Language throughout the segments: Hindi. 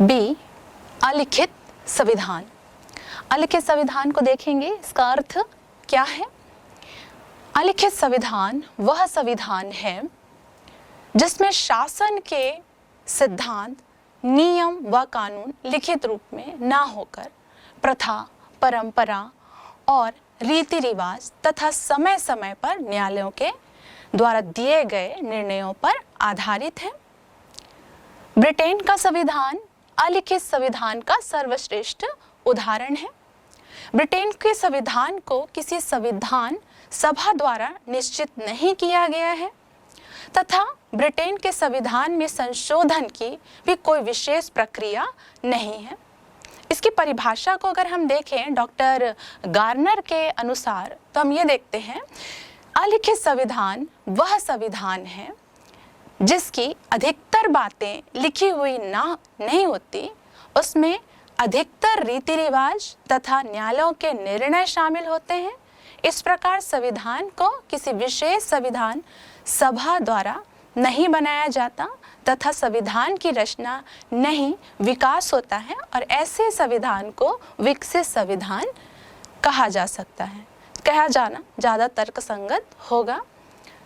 बी, अलिखित संविधान। अलिखित संविधान को देखेंगे, इसका अर्थ क्या है। अलिखित संविधान वह संविधान है जिसमें शासन के सिद्धांत, नियम व कानून लिखित रूप में ना होकर प्रथा, परंपरा और रीति रिवाज तथा समय समय पर न्यायालयों के द्वारा दिए गए निर्णयों पर आधारित है। ब्रिटेन का संविधान अलिखित संविधान का सर्वश्रेष्ठ उदाहरण है। ब्रिटेन के संविधान को किसी संविधान सभा द्वारा निश्चित नहीं किया गया है तथा ब्रिटेन के संविधान में संशोधन की भी कोई विशेष प्रक्रिया नहीं है। इसकी परिभाषा को अगर हम देखें डॉक्टर गार्नर के अनुसार, तो हम ये देखते हैं, अलिखित संविधान वह संविधान है जिसकी अधिकतर बातें लिखी हुई नहीं होती, उसमें अधिकतर रीति रिवाज तथा न्यायालयों के निर्णय शामिल होते हैं। इस प्रकार संविधान को किसी विशेष संविधान सभा द्वारा नहीं बनाया जाता तथा संविधान की रचना नहीं विकास होता है और ऐसे संविधान को विकसित संविधान कहा जा सकता है। कहा जाना ज़्यादा तर्कसंगत होगा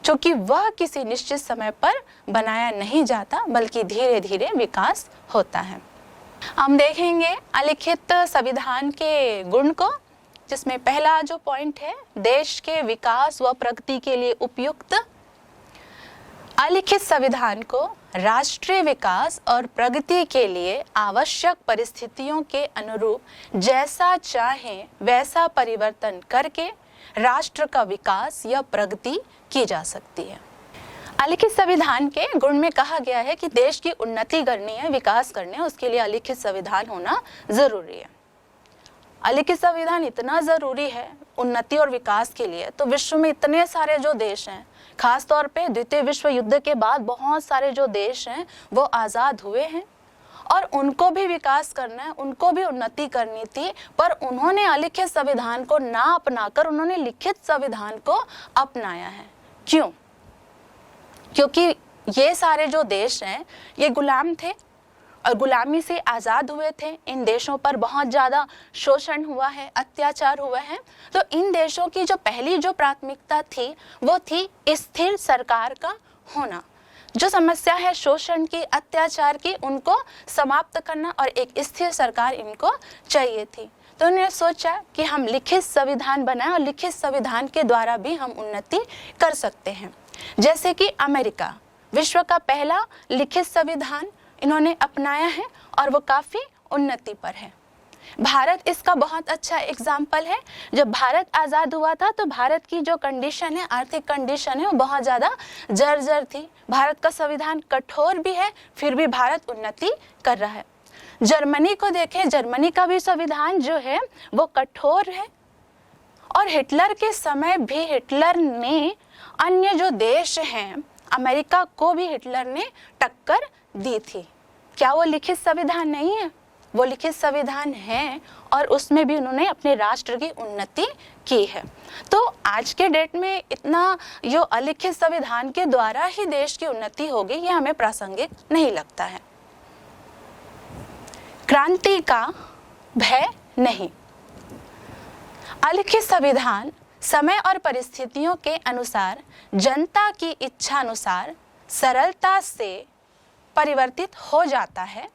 क्योंकि वह किसी निश्चित समय पर बनाया नहीं जाता बल्कि धीरे धीरे विकास होता है। हम देखेंगे अलिखित संविधान के गुण को, जिसमें पहला जो पॉइंट है, देश के विकास व प्रगति के लिए उपयुक्त। अलिखित संविधान को राष्ट्रीय विकास और प्रगति के लिए आवश्यक परिस्थितियों के अनुरूप जैसा चाहे वैसा परिवर्तन करके राष्ट्र का विकास या प्रगति की जा सकती है। अलिखित संविधान के गुण में कहा गया है कि देश की उन्नति करनी है, विकास करने है, उसके लिए अलिखित संविधान होना जरूरी है। अलिखित संविधान इतना जरूरी है उन्नति और विकास के लिए, तो विश्व में इतने सारे जो देश हैं, खास तौर पे द्वितीय विश्व युद्ध के बाद बहुत सारे जो देश हैं वो आज़ाद हुए हैं और उनको भी विकास करना है, उनको भी उन्नति करनी थी, पर उन्होंने अलिखित संविधान को ना अपनाकर उन्होंने लिखित संविधान को अपनाया है। क्यों? क्योंकि ये सारे जो देश हैं ये गुलाम थे और गुलामी से आज़ाद हुए थे। इन देशों पर बहुत ज़्यादा शोषण हुआ है, अत्याचार हुआ है। तो इन देशों की जो पहली जो प्राथमिकता थी वो थी स्थिर सरकार का होना। जो समस्या है शोषण की, अत्याचार की, उनको समाप्त करना और एक स्थिर सरकार इनको चाहिए थी। तो उन्होंने सोचा कि हम लिखित संविधान बनाएं और लिखित संविधान के द्वारा भी हम उन्नति कर सकते हैं। जैसे कि अमेरिका विश्व का पहला लिखित संविधान इन्होंने अपनाया है और वो काफ़ी उन्नति पर है। भारत इसका बहुत अच्छा एग्जाम्पल है। जब भारत आज़ाद हुआ था तो भारत की जो कंडीशन है, आर्थिक कंडीशन है, वो बहुत ज़्यादा जर्जर थी। भारत का संविधान कठोर भी है, फिर भी भारत उन्नति कर रहा है। जर्मनी को देखें, जर्मनी का भी संविधान जो है वो कठोर है और हिटलर के समय भी हिटलर ने अन्य जो देश हैं, अमेरिका को भी हिटलर ने टक्कर दी थी। क्या वो लिखित संविधान नहीं है? वो लिखित संविधान है और उसमें भी उन्होंने अपने राष्ट्र की उन्नति की है। तो आज के डेट में इतना जो अलिखित संविधान के द्वारा ही देश की उन्नति होगी, ये हमें प्रासंगिक नहीं लगता है। क्रांति का भय नहीं। अलिखित संविधान समय और परिस्थितियों के अनुसार जनता की इच्छा अनुसार सरलता से परिवर्तित हो जाता है।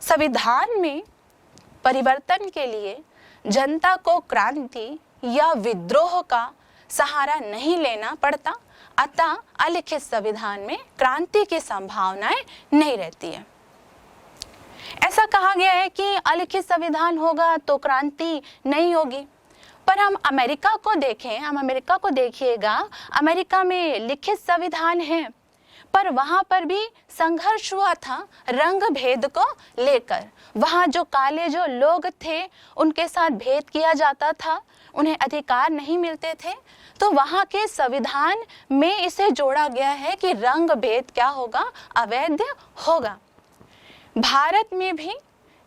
संविधान में परिवर्तन के लिए जनता को क्रांति या विद्रोह का सहारा नहीं लेना पड़ता, अतः अलिखित संविधान में क्रांति की संभावनाएं नहीं रहती है। ऐसा कहा गया है कि अलिखित संविधान होगा तो क्रांति नहीं होगी, पर हम अमेरिका को देखें, हम अमेरिका को देखिएगा, अमेरिका में लिखित संविधान है पर वहाँ पर भी संघर्ष हुआ था रंग भेद को लेकर। वहाँ जो काले जो लोग थे उनके साथ भेद किया जाता था, उन्हें अधिकार नहीं मिलते थे। तो वहाँ के संविधान में इसे जोड़ा गया है कि रंग भेद क्या होगा, अवैध होगा। भारत में भी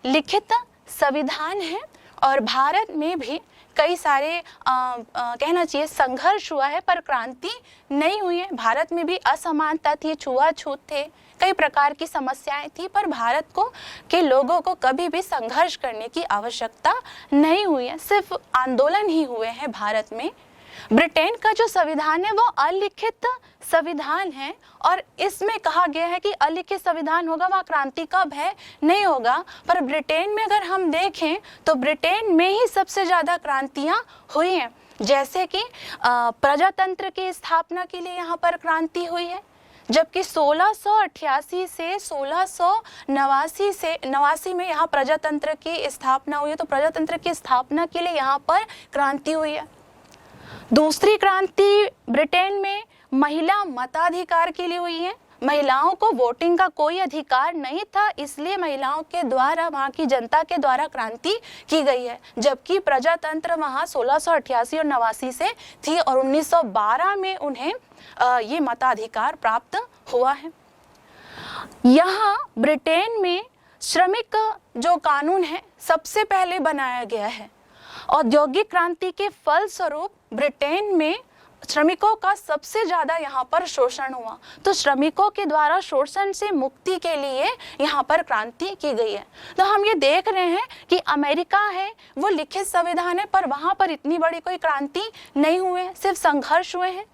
लिखित संविधान है और भारत में भी कई सारे कहना चाहिए संघर्ष हुआ है, पर क्रांति नहीं हुई है। भारत में भी असमानता थी, छुआछूत थे, कई प्रकार की समस्याएं थी, पर भारत को के लोगों को कभी भी संघर्ष करने की आवश्यकता नहीं हुई है, सिर्फ आंदोलन ही हुए हैं भारत में। ब्रिटेन का जो संविधान है वो अलिखित संविधान है, और इसमें कहा गया है कि अलिखित संविधान होगा, वहाँ क्रांति का भय नहीं होगा। पर ब्रिटेन में अगर हम देखें तो ब्रिटेन में ही सबसे ज़्यादा क्रांतियाँ हुई हैं, जैसे कि प्रजातंत्र की स्थापना के लिए यहाँ पर क्रांति हुई है, जबकि 1688 से 1689 में यहाँ प्रजातंत्र की स्थापना हुई है। तो प्रजातंत्र की स्थापना के लिए यहाँ पर क्रांति हुई है। दूसरी क्रांति ब्रिटेन में महिला मताधिकार के लिए हुई है। महिलाओं को वोटिंग का कोई अधिकार नहीं था, इसलिए महिलाओं के द्वारा, वहाँ की जनता के द्वारा क्रांति की गई है, जबकि प्रजातंत्र वहाँ 1688 और 89 से थी और 1912 में उन्हें ये मताधिकार प्राप्त हुआ है। यहाँ ब्रिटेन में श्रमिक जो कानून है सबसे पहले बनाया गया है। औद्योगिक क्रांति के फलस्वरूप ब्रिटेन में श्रमिकों का सबसे ज़्यादा यहाँ पर शोषण हुआ, तो श्रमिकों के द्वारा शोषण से मुक्ति के लिए यहाँ पर क्रांति की गई है। तो हम ये देख रहे हैं कि अमेरिका है वो लिखित संविधान है, पर वहाँ पर इतनी बड़ी कोई क्रांति नहीं हुए हैं, सिर्फ संघर्ष हुए हैं।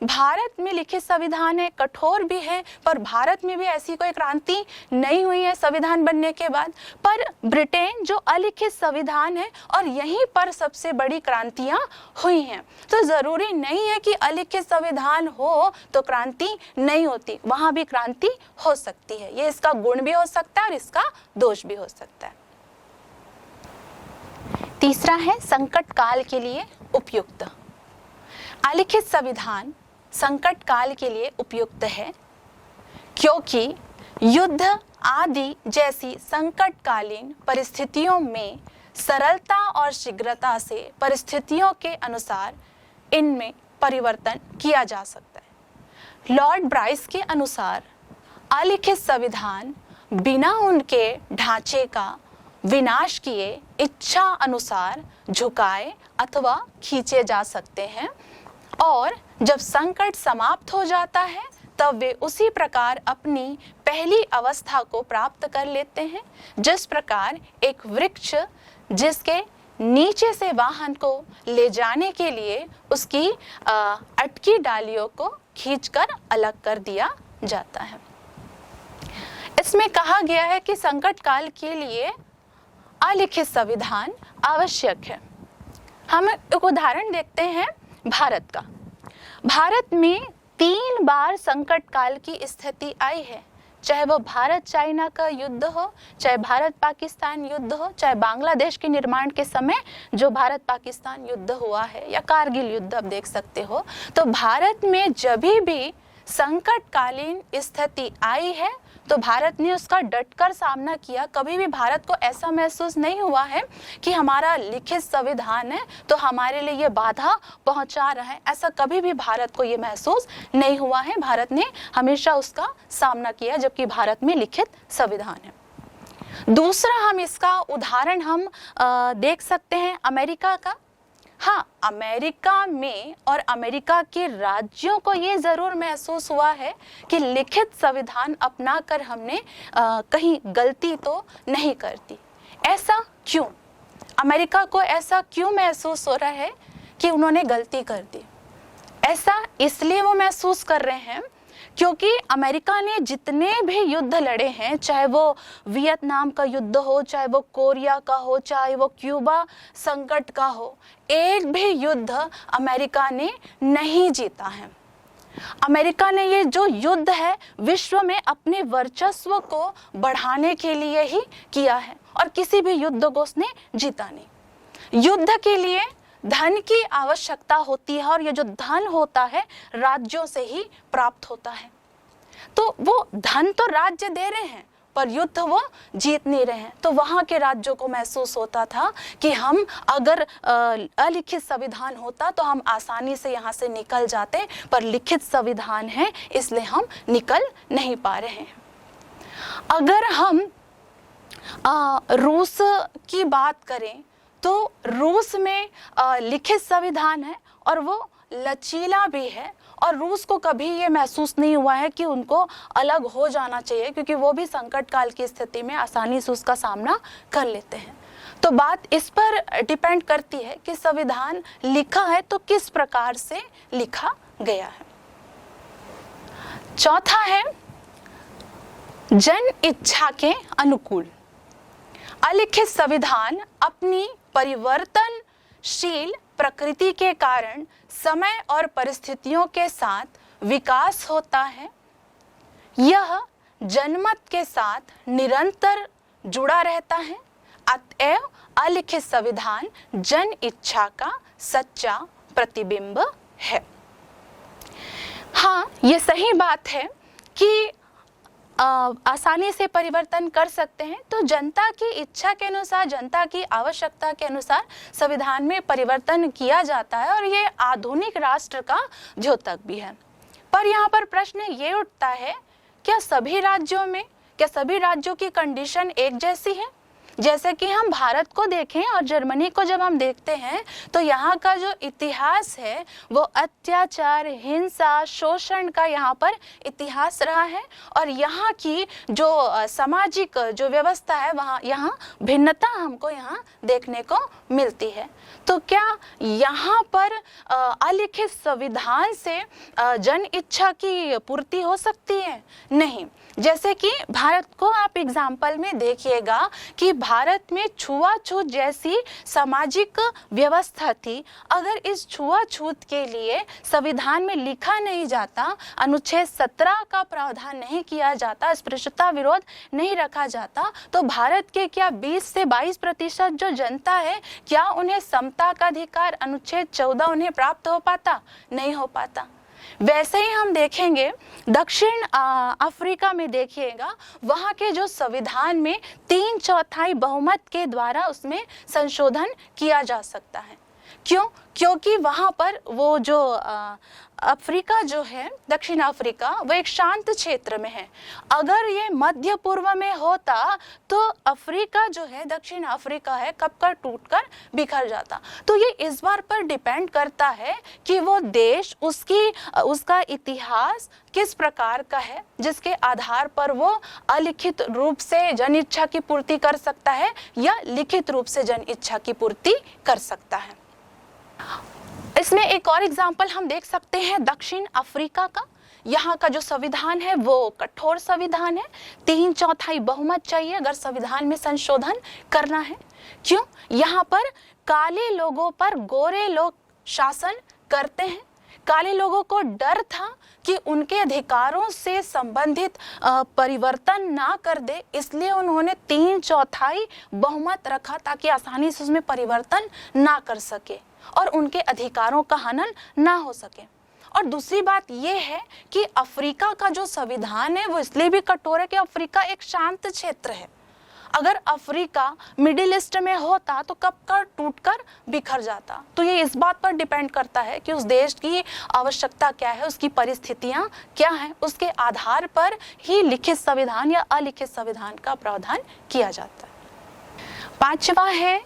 भारत में लिखित संविधान है, कठोर भी है, पर भारत में भी ऐसी कोई क्रांति नहीं हुई है संविधान बनने के बाद। पर ब्रिटेन जो अलिखित संविधान है और यहीं पर सबसे बड़ी क्रांतियां हुई हैं। तो जरूरी नहीं है कि अलिखित संविधान हो तो क्रांति नहीं होती, वहां भी क्रांति हो सकती है। ये इसका गुण भी हो सकता है और इसका दोष भी हो सकता है। तीसरा है संकट काल के लिए उपयुक्त। अलिखित संविधान संकट काल के लिए उपयुक्त है क्योंकि युद्ध आदि जैसी संकटकालीन परिस्थितियों में सरलता और शीघ्रता से परिस्थितियों के अनुसार इनमें परिवर्तन किया जा सकता है। लॉर्ड ब्राइस के अनुसार अलिखित संविधान बिना उनके ढांचे का विनाश किए इच्छा अनुसार झुकाए अथवा खींचे जा सकते हैं, और जब संकट समाप्त हो जाता है तब वे उसी प्रकार अपनी पहली अवस्था को प्राप्त कर लेते हैं, जिस प्रकार एक वृक्ष जिसके नीचे से वाहन को ले जाने के लिए उसकी अटकी डालियों को खींचकर अलग कर दिया जाता है। इसमें कहा गया है कि संकट काल के लिए अलिखित संविधान आवश्यक है। हम एक उदाहरण देखते हैं भारत का। भारत में 3 बार संकट काल की स्थिति आई है, चाहे वो भारत चाइना का युद्ध हो, चाहे भारत पाकिस्तान युद्ध हो, चाहे बांग्लादेश के निर्माण के समय जो भारत पाकिस्तान युद्ध हुआ है, या कारगिल युद्ध आप देख सकते हो। तो भारत में जब भी संकटकालीन स्थिति आई है तो भारत ने उसका डटकर सामना किया। कभी भी भारत को ऐसा महसूस नहीं हुआ है कि हमारा लिखित संविधान है तो हमारे लिए ये बाधा पहुंचा रहा है, ऐसा कभी भी भारत को ये महसूस नहीं हुआ है। भारत ने हमेशा उसका सामना किया, जबकि भारत में लिखित संविधान है। दूसरा हम इसका उदाहरण हम देख सकते हैं अमेरिका का। हाँ, अमेरिका में और अमेरिका के राज्यों को ये ज़रूर महसूस हुआ है कि लिखित संविधान अपनाकर हमने कहीं गलती तो नहीं कर दी। ऐसा क्यों? अमेरिका को ऐसा क्यों महसूस हो रहा है कि उन्होंने गलती कर दी? ऐसा इसलिए वो महसूस कर रहे हैं क्योंकि अमेरिका ने जितने भी युद्ध लड़े हैं, चाहे वो वियतनाम का युद्ध हो, चाहे वो कोरिया का हो, चाहे वो क्यूबा संकट का हो, एक भी युद्ध अमेरिका ने नहीं जीता है। अमेरिका ने ये जो युद्ध है विश्व में अपने वर्चस्व को बढ़ाने के लिए ही किया है, और किसी भी युद्ध को उसने जीता नहीं। युद्ध के लिए धन की आवश्यकता होती है, और ये जो धन होता है राज्यों से ही प्राप्त होता है। तो वो धन तो राज्य दे रहे हैं पर युद्ध वो जीत नहीं रहे हैं। तो वहाँ के राज्यों को महसूस होता था कि हम अगर अलिखित संविधान होता तो हम आसानी से यहाँ से निकल जाते, पर लिखित संविधान है इसलिए हम निकल नहीं पा रहे हैं। अगर हम रूस की बात करें तो रूस में लिखित संविधान है और वो लचीला भी है, और रूस को कभी ये महसूस नहीं हुआ है कि उनको अलग हो जाना चाहिए, क्योंकि वो भी संकट काल की स्थिति में आसानी से उसका सामना कर लेते हैं। तो बात इस पर डिपेंड करती है कि संविधान लिखा है तो किस प्रकार से लिखा गया है। चौथा है जन इच्छा के अनुकूल। अलिखित संविधान अपनी परिवर्तनशील प्रकृति के कारण समय और परिस्थितियों के साथ विकास होता है। यह जनमत के साथ निरंतर जुड़ा रहता है। अतएव अलिखित संविधान जन इच्छा का सच्चा प्रतिबिंब है। हाँ, ये सही बात है कि आसानी से परिवर्तन कर सकते हैं, तो जनता की इच्छा के अनुसार, जनता की आवश्यकता के अनुसार संविधान में परिवर्तन किया जाता है, और ये आधुनिक राष्ट्र का द्योतक भी है। पर यहाँ पर प्रश्न ये उठता है, क्या सभी राज्यों की कंडीशन एक जैसी है? जैसे कि हम भारत को देखें और जर्मनी को जब हम देखते हैं, तो यहाँ का जो इतिहास है वो अत्याचार, हिंसा, शोषण का यहाँ पर इतिहास रहा है, और यहाँ की जो सामाजिक जो व्यवस्था है वहाँ यहाँ भिन्नता हमको यहाँ देखने को मिलती है। तो क्या यहाँ पर अलिखित संविधान से जन इच्छा की पूर्ति हो सकती है? नहीं। जैसे कि भारत को आप एग्जाम्पल में देखिएगा कि भारत में छुआछूत जैसी सामाजिक व्यवस्था थी। अगर इस छुआछूत के लिए संविधान में लिखा नहीं जाता, अनुच्छेद 17 का प्रावधान नहीं किया जाता, अस्पृश्यता विरोध नहीं रखा जाता, तो भारत के क्या 20 से 22% जो जनता है, क्या उन्हें समता का अधिकार अनुच्छेद 14 उन्हें प्राप्त हो पाता? नहीं हो पाता। वैसे ही हम देखेंगे दक्षिण अफ्रीका में, देखिएगा वहाँ के जो संविधान में 3/4 बहुमत के द्वारा उसमें संशोधन किया जा सकता है। क्यों? क्योंकि वहाँ पर वो जो अफ्रीका जो है, दक्षिण अफ्रीका, वो एक शांत क्षेत्र में है। अगर ये मध्य पूर्व में होता तो अफ्रीका जो है, दक्षिण अफ्रीका है, कब कर टूटकर बिखर जाता। तो ये इस बार पर डिपेंड करता है कि वो देश, उसका इतिहास किस प्रकार का है, जिसके आधार पर वो अलिखित रूप से जन इच्छा की पूर्ति कर सकता है या लिखित रूप से जन इच्छा की पूर्ति कर सकता है। इसमें एक और एग्जाम्पल हम देख सकते हैं दक्षिण अफ्रीका का। यहाँ का जो संविधान है वो कठोर संविधान है। 3/4 बहुमत चाहिए अगर संविधान में संशोधन करना है। क्यों? यहाँ पर काले लोगों पर गोरे लोग शासन करते हैं। काले लोगों को डर था कि उनके अधिकारों से संबंधित परिवर्तन ना कर दे, इसलिए उन्होंने 3/4 बहुमत रखा ताकि आसानी से उसमें परिवर्तन ना कर सके और उनके अधिकारों का हनन ना हो सके। और दूसरी बात यह है कि अफ्रीका का जो संविधान है वो इसलिए भी कठोर है कि अफ्रीका एक शांत क्षेत्र है। अगर अफ्रीका मिडिल ईस्ट में होता तो कब कर टूटकर बिखर जाता। तो ये इस बात पर डिपेंड करता है कि उस देश की आवश्यकता क्या है, उसकी परिस्थितियां क्या हैं, उसके आधार पर ही लिखित संविधान या अलिखित संविधान का प्रावधान किया जाता है। 5वां है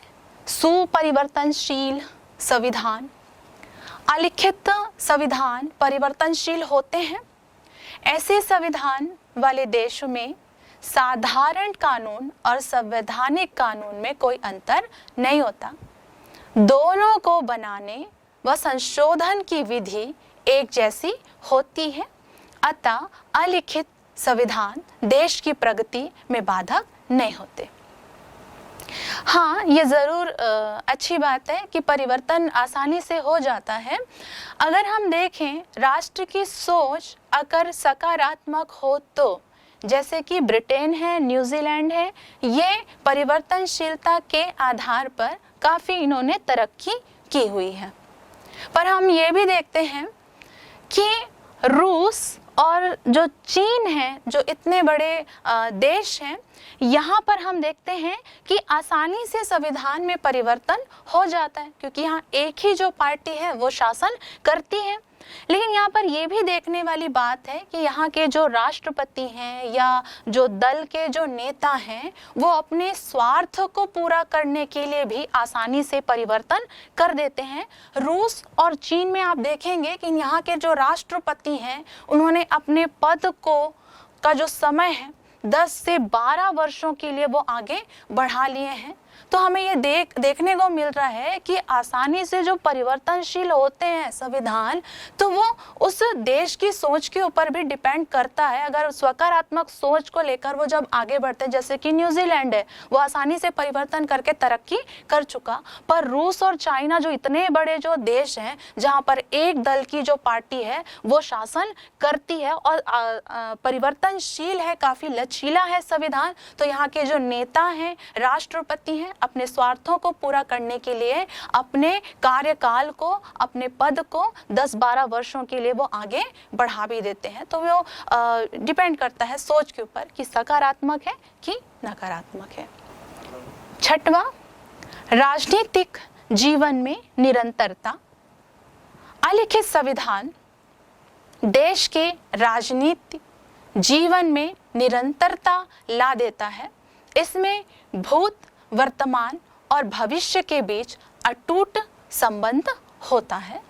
सुपरिवर्तनशील संविधान। अलिखित संविधान परिवर्तनशील होते हैं। ऐसे संविधान वाले देशों में साधारण कानून और संवैधानिक कानून में कोई अंतर नहीं होता। दोनों को बनाने व संशोधन की विधि एक जैसी होती है। अतः अलिखित संविधान देश की प्रगति में बाधक नहीं होते। हाँ, ये ज़रूर अच्छी बात है कि परिवर्तन आसानी से हो जाता है। अगर हम देखें राष्ट्र की सोच अगर सकारात्मक हो तो, जैसे कि ब्रिटेन है, न्यूजीलैंड है, ये परिवर्तनशीलता के आधार पर काफ़ी इन्होंने तरक्की की हुई है। पर हम ये भी देखते हैं कि रूस और जो चीन है, जो इतने बड़े देश हैं, यहाँ पर हम देखते हैं कि आसानी से संविधान में परिवर्तन हो जाता है, क्योंकि यहाँ एक ही जो पार्टी है वो शासन करती है। लेकिन यहाँ पर ये भी देखने वाली बात है कि यहाँ के जो राष्ट्रपति हैं या जो दल के जो नेता हैं वो अपने स्वार्थ को पूरा करने के लिए भी आसानी से परिवर्तन कर देते हैं। रूस और चीन में आप देखेंगे कि यहाँ के जो राष्ट्रपति हैं उन्होंने अपने पद को का जो समय है 10 से 12 वर्षों के लिए वो आगे बढ़ा लिए हैं। तो हमें ये देखने को मिल रहा है कि आसानी से जो परिवर्तनशील होते हैं संविधान, तो वो उस देश की सोच के ऊपर भी डिपेंड करता है। अगर सकारात्मक सोच को लेकर वो जब आगे बढ़ते हैं, जैसे कि न्यूजीलैंड है, वो आसानी से परिवर्तन करके तरक्की कर चुका, पर रूस और चाइना जो इतने बड़े जो देश हैं जहाँ पर एक दल की जो पार्टी है वो शासन करती है और परिवर्तनशील है, काफी लचीला है संविधान, तो यहाँ के जो नेता हैं, राष्ट्रपति हैं, अपने स्वार्थों को पूरा करने के लिए अपने कार्यकाल को, अपने पद को 10-12 वर्षों के लिए वो आगे बढ़ा भी देते हैं। तो वो डिपेंड करता है सोच के ऊपर कि सकारात्मक है कि नकारात्मक है। छठवां, राजनीतिक जीवन में निरंतरता। अलिखित संविधान देश के राजनीतिक जीवन में निरंतरता ला देता है। इसमें भूत, वर्तमान और भविष्य के बीच अटूट संबंध होता है।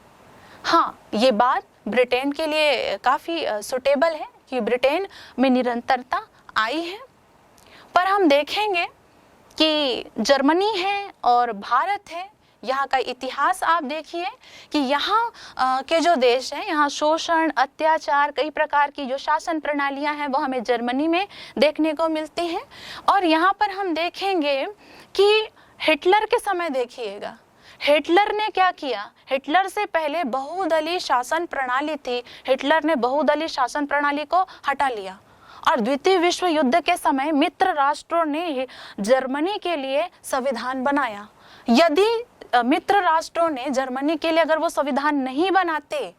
हाँ, ये बात ब्रिटेन के लिए काफ़ी सुटेबल है कि ब्रिटेन में निरंतरता आई है, पर हम देखेंगे कि जर्मनी है और भारत है, यहाँ का इतिहास आप देखिए कि यहाँ के जो देश हैं, यहाँ शोषण, अत्याचार, कई प्रकार की जो शासन प्रणालियाँ हैं वो हमें जर्मनी में देखने को मिलती हैं। और यहाँ पर हम देखेंगे कि हिटलर के समय देखिएगा, हिटलर ने क्या किया, हिटलर से पहले बहुदलीय शासन प्रणाली थी, हिटलर ने बहुदलीय शासन प्रणाली को हटा लिया और द्वितीय विश्व युद्ध के समय मित्र राष्ट्रों ने जर्मनी के लिए संविधान बनाया। यदि मित्र राष्ट्रों ने जर्मनी के लिए अगर वो संविधान नहीं बनाते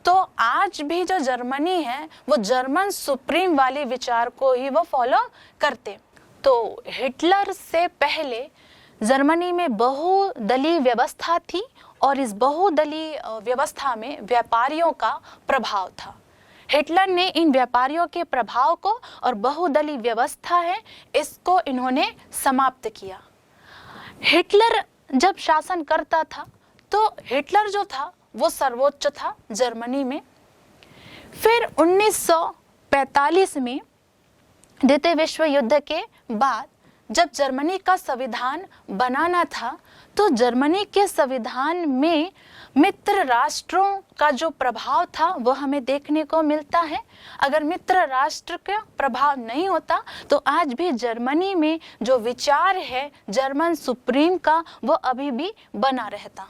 तो आज भी जो जर्मनी है वो जर्मन सुप्रीम वाले विचार को ही वो फॉलो करते। तो हिटलर से पहले जर्मनी में बहुदलीय व्यवस्था थी और इस बहुदलीय व्यवस्था में व्यापारियों का प्रभाव था। हिटलर ने इन व्यापारियों के प्रभाव को और बहुदलीय व्यवस्था है इसको इन्होंने समाप्त किया। हिटलर जब शासन करता था तो हिटलर जो था वो सर्वोच्च था जर्मनी में। फिर 1945 में द्वितीय विश्व युद्ध के बाद जब जर्मनी का संविधान बनाना था तो जर्मनी के संविधान में मित्र राष्ट्रों का जो प्रभाव था वो हमें देखने को मिलता है। अगर मित्र राष्ट्र का प्रभाव नहीं होता तो आज भी जर्मनी में जो विचार है जर्मन सुप्रीम का वो अभी भी बना रहता।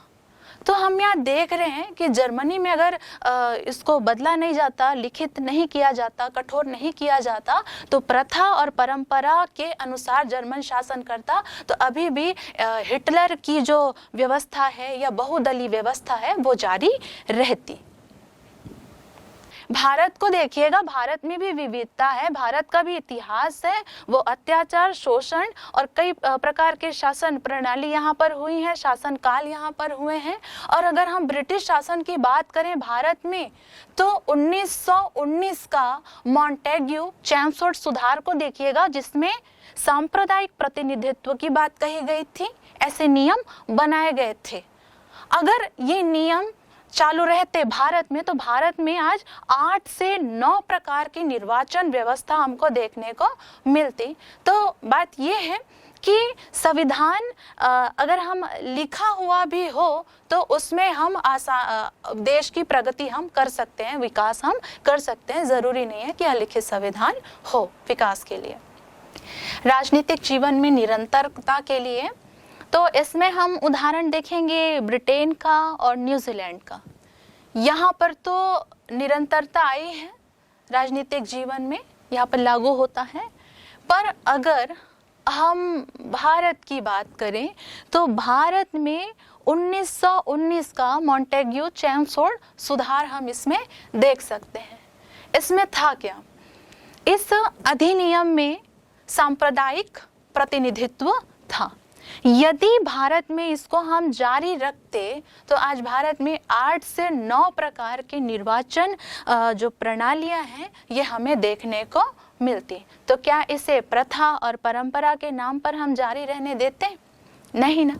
तो हम यहाँ देख रहे हैं कि जर्मनी में अगर इसको बदला नहीं जाता, लिखित नहीं किया जाता, कठोर नहीं किया जाता, तो प्रथा और परंपरा के अनुसार जर्मन शासन करता, तो अभी भी हिटलर की जो व्यवस्था है या बहुदलीय व्यवस्था है वो जारी रहती। भारत को देखिएगा, भारत में भी विविधता है, भारत का भी इतिहास है, वो अत्याचार, शोषण और कई प्रकार के शासन प्रणाली यहाँ पर हुई है, शासन काल यहाँ पर हुए हैं। और अगर हम ब्रिटिश शासन की बात करें भारत में तो 1919 का मॉन्टेग्यू चैम्सफोर्ड सुधार को देखिएगा जिसमें सांप्रदायिक प्रतिनिधित्व की बात कही गई थी, ऐसे नियम बनाए गए थे। अगर ये नियम चालू रहते भारत में तो भारत में आज 8 से 9 प्रकार की निर्वाचन व्यवस्था हमको देखने को मिलती। तो बात ये है कि संविधान अगर हम लिखा हुआ भी हो तो उसमें हम देश की प्रगति हम कर सकते हैं, विकास हम कर सकते हैं। जरूरी नहीं है कि अलिखित संविधान हो विकास के लिए। राजनीतिक जीवन में निरंतरता के लिए तो इसमें हम उदाहरण देखेंगे ब्रिटेन का और न्यूजीलैंड का। यहाँ पर तो निरंतरता आई है राजनीतिक जीवन में, यहाँ पर लागू होता है। पर अगर हम भारत की बात करें तो भारत में 1919 का मॉन्टेग्यू चैम्सफोर्ड सुधार हम इसमें देख सकते हैं। इसमें था क्या, इस अधिनियम में सांप्रदायिक प्रतिनिधित्व था। यदि भारत में इसको हम जारी रखते तो आज भारत में 8 से 9 प्रकार के निर्वाचन जो प्रणालियां हैं ये हमें देखने को मिलती। तो क्या इसे प्रथा और परंपरा के नाम पर हम जारी रहने देते? नहीं ना।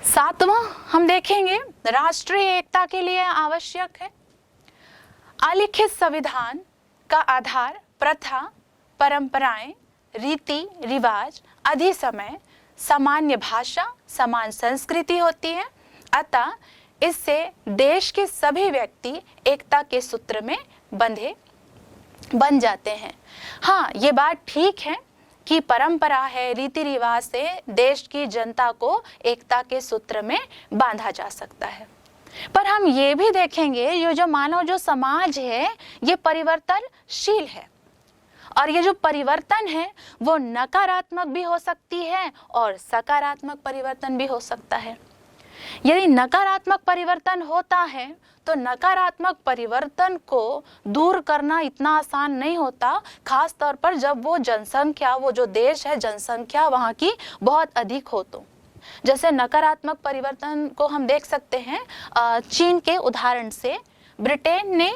7वां हम देखेंगे, राष्ट्रीय एकता के लिए आवश्यक है। अलिखित संविधान का आधार प्रथा, परंपराएं, रीति रिवाज, अधिसमय, सामान्य भाषा, समान संस्कृति होती है। अतः इससे देश के सभी व्यक्ति एकता के सूत्र में बन जाते हैं। हाँ, ये बात ठीक है कि परंपरा है, रीति रिवाज से देश की जनता को एकता के सूत्र में बांधा जा सकता है। पर हम ये भी देखेंगे ये जो मानव जो समाज है ये परिवर्तनशील है, और ये जो परिवर्तन है वो नकारात्मक भी हो सकती है और सकारात्मक परिवर्तन भी हो सकता है। यदि नकारात्मक परिवर्तन होता है तो नकारात्मक परिवर्तन को दूर करना इतना आसान नहीं होता, खास तौर पर जब वो जनसंख्या, वो जो देश है जनसंख्या वहाँ की बहुत अधिक हो तो। जैसे नकारात्मक परिवर्तन को हम देख सकते हैं चीन के उदाहरण से। ब्रिटेन ने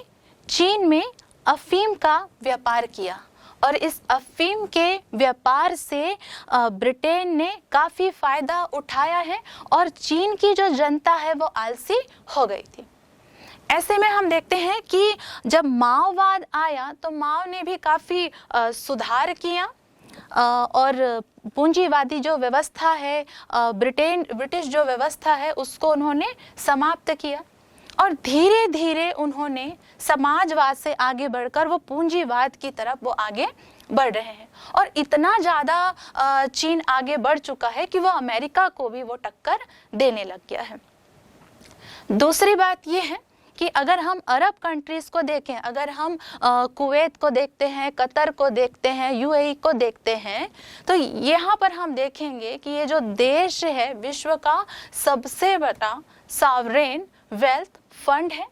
चीन में अफीम का व्यापार किया और इस अफीम के व्यापार से ब्रिटेन ने काफ़ी फायदा उठाया है और चीन की जो जनता है वो आलसी हो गई थी। ऐसे में हम देखते हैं कि जब माओवाद आया तो माओ ने भी काफ़ी सुधार किया और पूंजीवादी जो व्यवस्था है, ब्रिटिश जो व्यवस्था है उसको उन्होंने समाप्त किया और धीरे धीरे उन्होंने समाजवाद से आगे बढ़कर वो पूंजीवाद की तरफ वो आगे बढ़ रहे हैं। और इतना ज़्यादा चीन आगे बढ़ चुका है कि वो अमेरिका को भी वो टक्कर देने लग गया है। दूसरी बात ये है कि अगर हम अरब कंट्रीज़ को देखें, अगर हम कुवैत को देखते हैं, कतर को देखते हैं, यूएई को देखते हैं, तो यहाँ पर हम देखेंगे कि ये जो देश है विश्व का सबसे बड़ा सॉवरेन वेल्थ फंड है।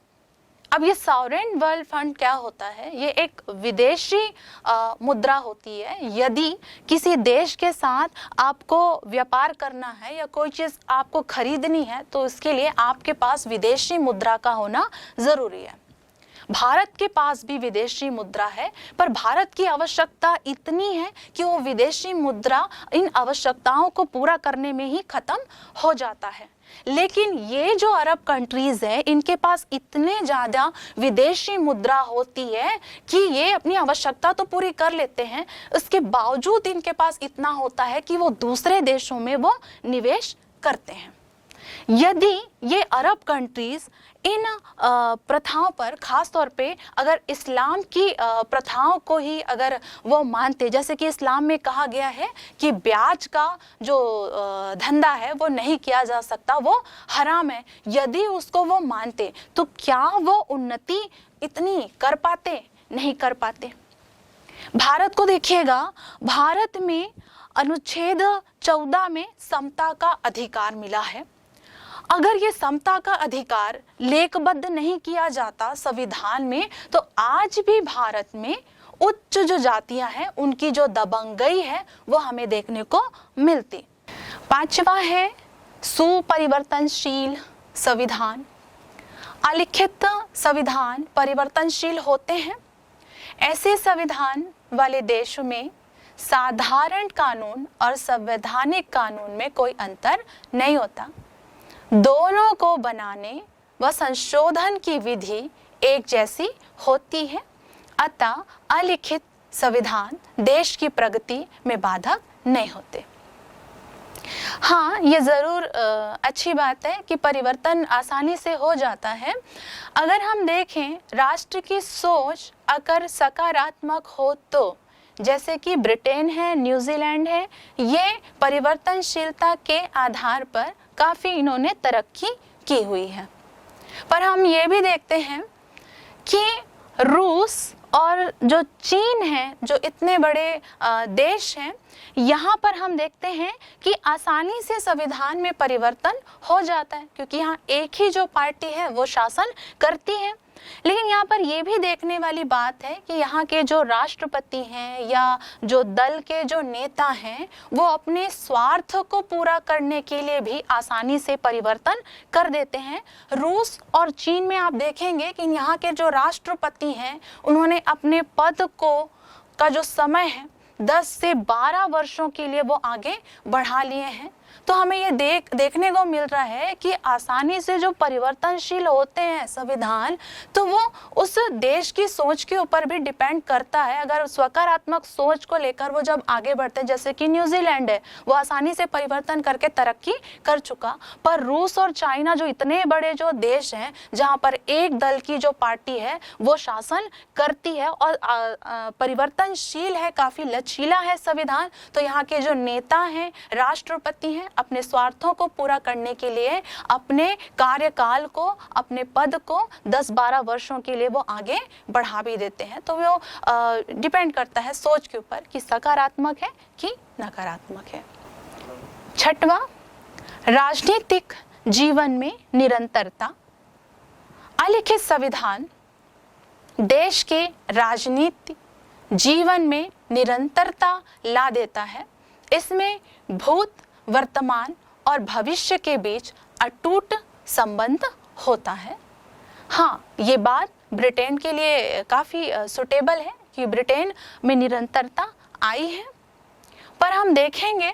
अब ये सॉवरेन वेल्थ फंड क्या होता है? ये एक विदेशी मुद्रा होती है। यदि किसी देश के साथ आपको व्यापार करना है या कोई चीज़ आपको खरीदनी है तो उसके लिए आपके पास विदेशी मुद्रा का होना ज़रूरी है। भारत के पास भी विदेशी मुद्रा है, पर भारत की आवश्यकता इतनी है कि वो विदेशी मुद्रा इन आवश्यकताओं को पूरा करने में ही खत्म हो जाता है। लेकिन ये जो अरब कंट्रीज है इनके पास इतने ज़्यादा विदेशी मुद्रा होती है कि ये अपनी आवश्यकता तो पूरी कर लेते हैं, उसके बावजूद इनके पास इतना होता है कि वो दूसरे देशों में वो निवेश करते हैं। यदि ये अरब कंट्रीज इन प्रथाओं पर, खास तौर पे अगर इस्लाम की प्रथाओं को ही अगर वो मानते, जैसे कि इस्लाम में कहा गया है कि ब्याज का जो धंधा है वो नहीं किया जा सकता, वो हराम है, यदि उसको वो मानते तो क्या वो उन्नति इतनी कर पाते? नहीं कर पाते। भारत को देखिएगा, भारत में अनुच्छेद 14 में समता का अधिकार मिला है। अगर ये समता का अधिकार लेखबद्ध नहीं किया जाता संविधान में तो आज भी भारत में उच्च जो जातियां हैं उनकी जो दबंगई है वो हमें देखने को मिलती। 5वां है सुपरिवर्तनशील संविधान। अलिखित संविधान परिवर्तनशील होते हैं। ऐसे संविधान वाले देशों में साधारण कानून और संवैधानिक कानून में कोई अंतर नहीं होता। दोनों को बनाने व संशोधन की विधि एक जैसी होती है। अतः अलिखित संविधान देश की प्रगति में बाधक नहीं होते। हाँ, ये ज़रूर अच्छी बात है कि परिवर्तन आसानी से हो जाता है। अगर हम देखें राष्ट्र की सोच अगर सकारात्मक हो तो, जैसे कि ब्रिटेन है, न्यूजीलैंड है, ये परिवर्तनशीलता के आधार पर काफ़ी इन्होंने तरक्की की हुई है। पर हम ये भी देखते हैं कि रूस और जो चीन है, जो इतने बड़े देश हैं, यहाँ पर हम देखते हैं कि आसानी से संविधान में परिवर्तन हो जाता है, क्योंकि यहाँ एक ही जो पार्टी है वो शासन करती है। लेकिन यहाँ पर ये भी देखने वाली बात है कि यहाँ के जो राष्ट्रपति हैं या जो दल के जो नेता हैं वो अपने स्वार्थ को पूरा करने के लिए भी आसानी से परिवर्तन कर देते हैं। रूस और चीन में आप देखेंगे कि यहाँ के जो राष्ट्रपति हैं उन्होंने अपने पद का जो समय है 10 से 12 वर्षों के लिए वो आगे बढ़ा लिए हैं। तो हमें ये देखने को मिल रहा है कि आसानी से जो परिवर्तनशील होते हैं संविधान, तो वो उस देश की सोच के ऊपर भी डिपेंड करता है। अगर सकारात्मक सोच को लेकर वो जब आगे बढ़ते हैं, जैसे कि न्यूजीलैंड है, वो आसानी से परिवर्तन करके तरक्की कर चुका, पर रूस और चाइना जो इतने बड़े जो देश हैं जहाँ पर एक दल की जो पार्टी है वो शासन करती है और परिवर्तनशील है, काफी लचीला है संविधान, तो यहाँ के जो नेता हैं, राष्ट्रपति हैं, अपने स्वार्थों को पूरा करने के लिए अपने कार्यकाल को, अपने पद को 10-12 वर्षों के लिए वो आगे बढ़ा भी देते हैं। तो वो डिपेंड करता है सोच के ऊपर कि सकारात्मक है कि नकारात्मक है। छठवां, राजनीतिक जीवन में निरंतरता। अलिखित संविधान देश के राजनीतिक जीवन में निरंतरता ला देता है। इसमें भूत, वर्तमान और भविष्य के बीच अटूट संबंध होता है। हाँ, ये बात ब्रिटेन के लिए काफ़ी सुटेबल है कि ब्रिटेन में निरंतरता आई है, पर हम देखेंगे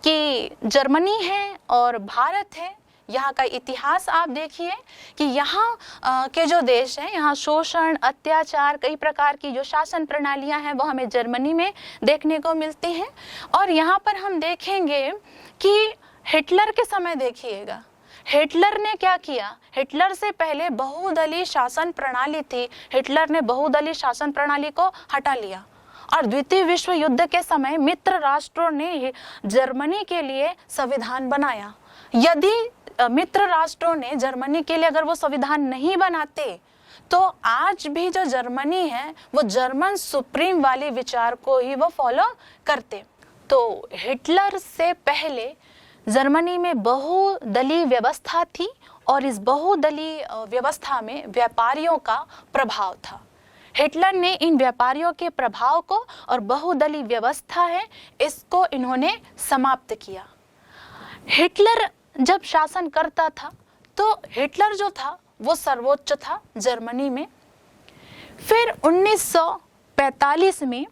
कि जर्मनी है और भारत है, यहाँ का इतिहास आप देखिए कि यहाँ के जो देश हैं, यहाँ शोषण, अत्याचार, कई प्रकार की जो शासन प्रणालियाँ हैं वो हमें जर्मनी में देखने को मिलती हैं। और यहाँ पर हम देखेंगे कि हिटलर के समय देखिएगा, हिटलर ने क्या किया, हिटलर से पहले बहुदलीय शासन प्रणाली थी, हिटलर ने बहुदलीय शासन प्रणाली को हटा लिया और द्वितीय विश्व युद्ध के समय मित्र राष्ट्रों ने जर्मनी के लिए संविधान बनाया। यदि मित्र राष्ट्रों ने जर्मनी के लिए अगर वो संविधान नहीं बनाते तो आज भी जो जर्मनी है वो जर्मन सुप्रीम वाले विचार को ही वो फॉलो करते। तो हिटलर से पहले जर्मनी में बहुदलीय व्यवस्था थी और इस बहुदलीय व्यवस्था में व्यापारियों का प्रभाव था। हिटलर ने इन व्यापारियों के प्रभाव को और बहुदलीय व्यवस्था है इसको इन्होंने समाप्त किया। हिटलर जब शासन करता था तो हिटलर जो था वो सर्वोच्च था जर्मनी में। फिर 1945 में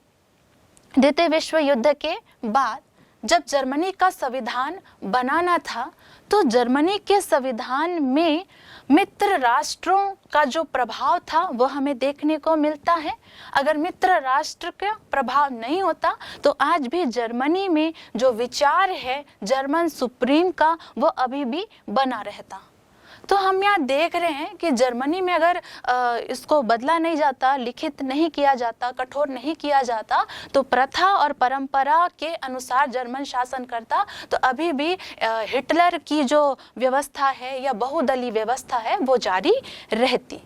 द्वितीय विश्व युद्ध के बाद जब जर्मनी का संविधान बनाना था तो जर्मनी के संविधान में मित्र राष्ट्रों का जो प्रभाव था वो हमें देखने को मिलता है। अगर मित्र राष्ट्र का प्रभाव नहीं होता तो आज भी जर्मनी में जो विचार है जर्मन सुप्रीम का वो अभी भी बना रहता। तो हम यहाँ देख रहे हैं कि जर्मनी में अगर इसको बदला नहीं जाता, लिखित नहीं किया जाता, कठोर नहीं किया जाता, तो प्रथा और परंपरा के अनुसार जर्मन शासन करता, तो अभी भी हिटलर की जो व्यवस्था है या बहुदलीय व्यवस्था है वो जारी रहती।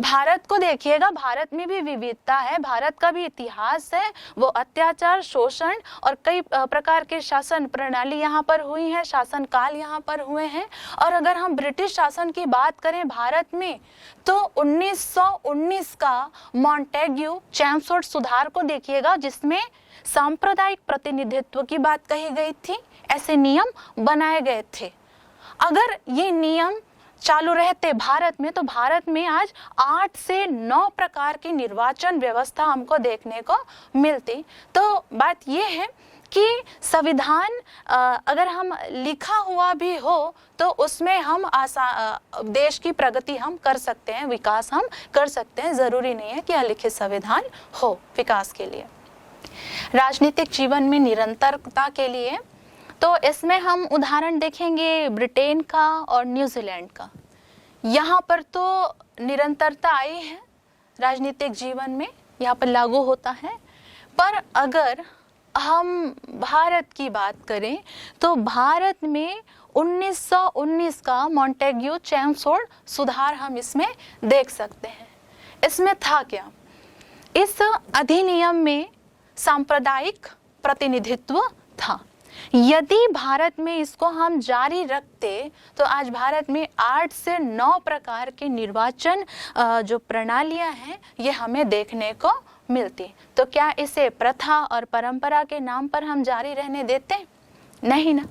भारत को देखिएगा, भारत में भी विविधता है, भारत का भी इतिहास है, वो अत्याचार, शोषण और कई प्रकार के शासन प्रणाली यहाँ पर हुई है, शासन काल यहाँ पर हुए हैं। और अगर हम ब्रिटिश शासन की बात करें भारत में तो 1919 का मॉन्टेग्यू चैमसफोर्ड सुधार को देखिएगा जिसमें सांप्रदायिक प्रतिनिधित्व की बात कही गई थी, ऐसे नियम बनाए गए थे। अगर ये नियम चालू रहते भारत में तो भारत में आज 8 से 9 प्रकार की निर्वाचन व्यवस्था हमको देखने को मिलती। तो बात ये है कि संविधान अगर हम लिखा हुआ भी हो तो उसमें हम देश की प्रगति हम कर सकते हैं, विकास हम कर सकते हैं। जरूरी नहीं है कि अलिखित संविधान हो विकास के लिए। राजनीतिक जीवन में निरंतरता के लिए तो इसमें हम उदाहरण देखेंगे ब्रिटेन का और न्यूजीलैंड का। यहाँ पर तो निरंतरता आई है राजनीतिक जीवन में, यहाँ पर लागू होता है। पर अगर हम भारत की बात करें तो भारत में 1919 का मॉन्टेग्यू चैमसफोर्ड सुधार हम इसमें देख सकते हैं। इसमें था क्या, इस अधिनियम में सांप्रदायिक प्रतिनिधित्व था। यदि भारत में इसको हम जारी रखते तो आज भारत में 8 से 9 प्रकार के निर्वाचन जो प्रणालियां हैं ये हमें देखने को मिलती। तो क्या इसे प्रथा और परंपरा के नाम पर हम जारी रहने देते? नहीं ना।